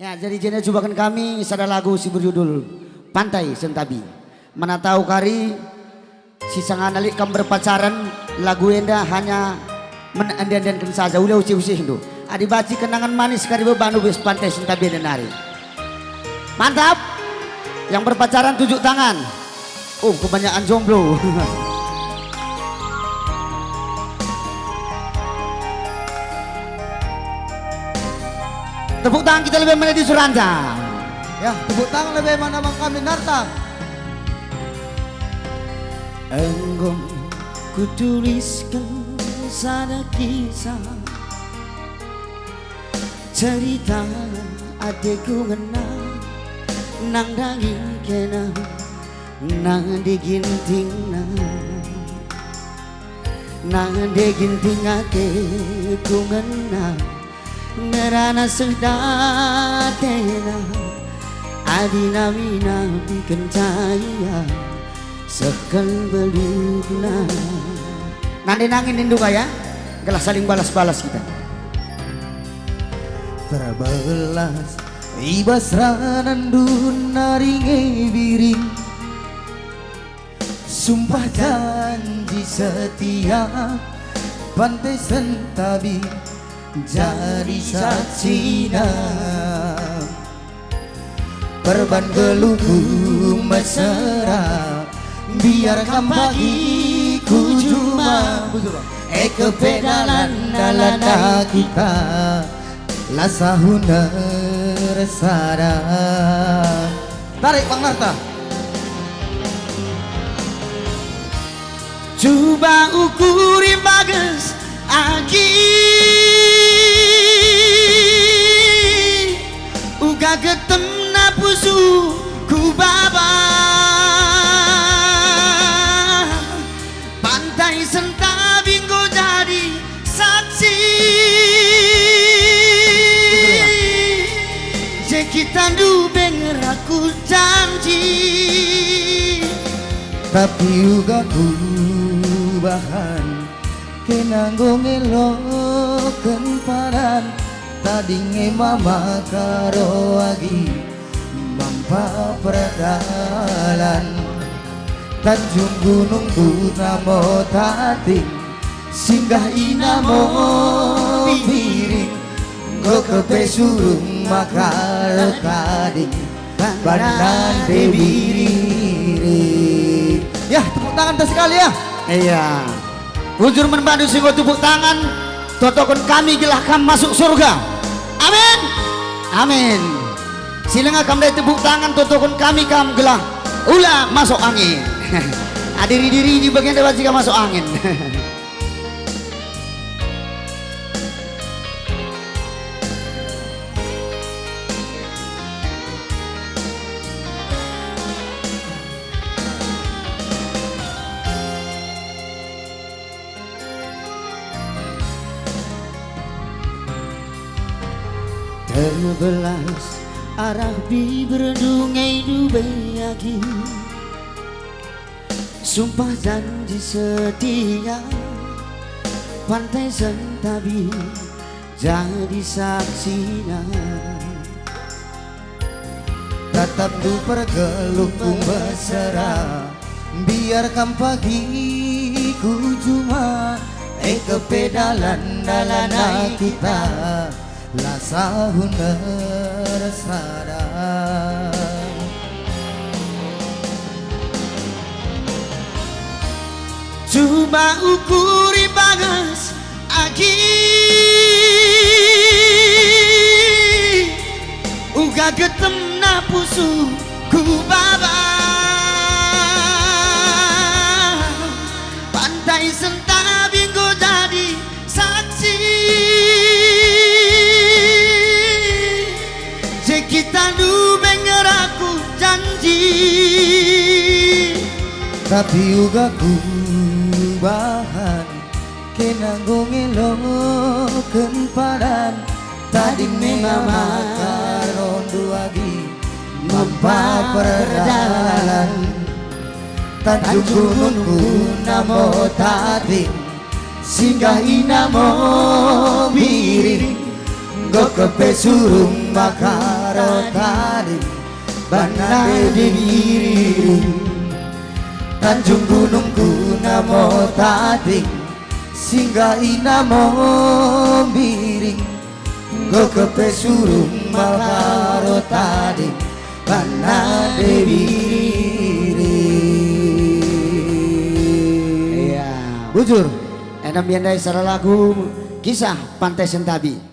Ya, jadi jenis cobakan kami ada lagu si berjudul Pantai Sentabi. Mana tahu kari si sangat nalik kam berpacaran lagu enda hanya menenden saja ulah uci-uci itu. Adi baci kenangan manis kari bebandu bis Pantai Sentabi dan hari. Mantap. Yang berpacaran tunjuk tangan. Oh, kebanyakan jomblo. Tepuk tangan kita lebih mana di Suranda. Ya, tepuk tangan lebih mana bang kami Narta. Enggom ku tuliskan sana kisah cerita adekku ngenang nang daging kena nang diginting nang diginting adekku ngenang ngerana sedatena adina mina bikin cahaya sekal belukna nanti nangin nindu ya gelas saling balas-balas kita terbelas ibas ranandun naringe biring sumpah janji setia Pantai Sentabi jadi saksina perban geluku mesra biarkan bagiku cuma kepedalan dalana kita lasahuna resara. Tarik Bang Narta. Coba ukuri bagus aki uga getem napusu ku baba Pantai Sentabi go jadi saksi je kita dubenger aku janji tapi uga ku bahan kenanggo ngeloken paran tadinge mama karo agi mampa perdalan Tanjung Gunung Purnamo tati singgah inamo piring go kepe surung makar kading badan debiri. Ya, tepuk tangan sekali ya. Iya. Ujur menbantu singgo tepuk tangan totokon kami gelahkan masuk surga. Amin. Amin. Silang kam dari tepuk tangan totokon kami kam gelah ulah masuk angin. Adiri diri di bagian depan jika masuk angin. Terbelas arah bibir dungai dubayaki sumpah janji setia Pantai Sentabi jadi saksina tetap du pergelukung besera biarkan pagiku cuma kepedalan dalana kita lasahuna resara. Coba ukuri bagas aki uga getem napusu ku baba Pantai Sentabi go jadi saksi je kita du benger aku janji tapi uga ku bahan kenanggo ngeloken paran tadi mama karon duagi mampa perdalan Tanjung Gunung Purnamo tadi singgah inamo biring go kepe surung bakal karo tadi Banane diri Tanjung Gunung Namo tadi Singgah inamo miring Go kepe surung karo tadi Banane diri. Iya. Bujur Enam biandai secara lagu kisah Pantai Sentabi.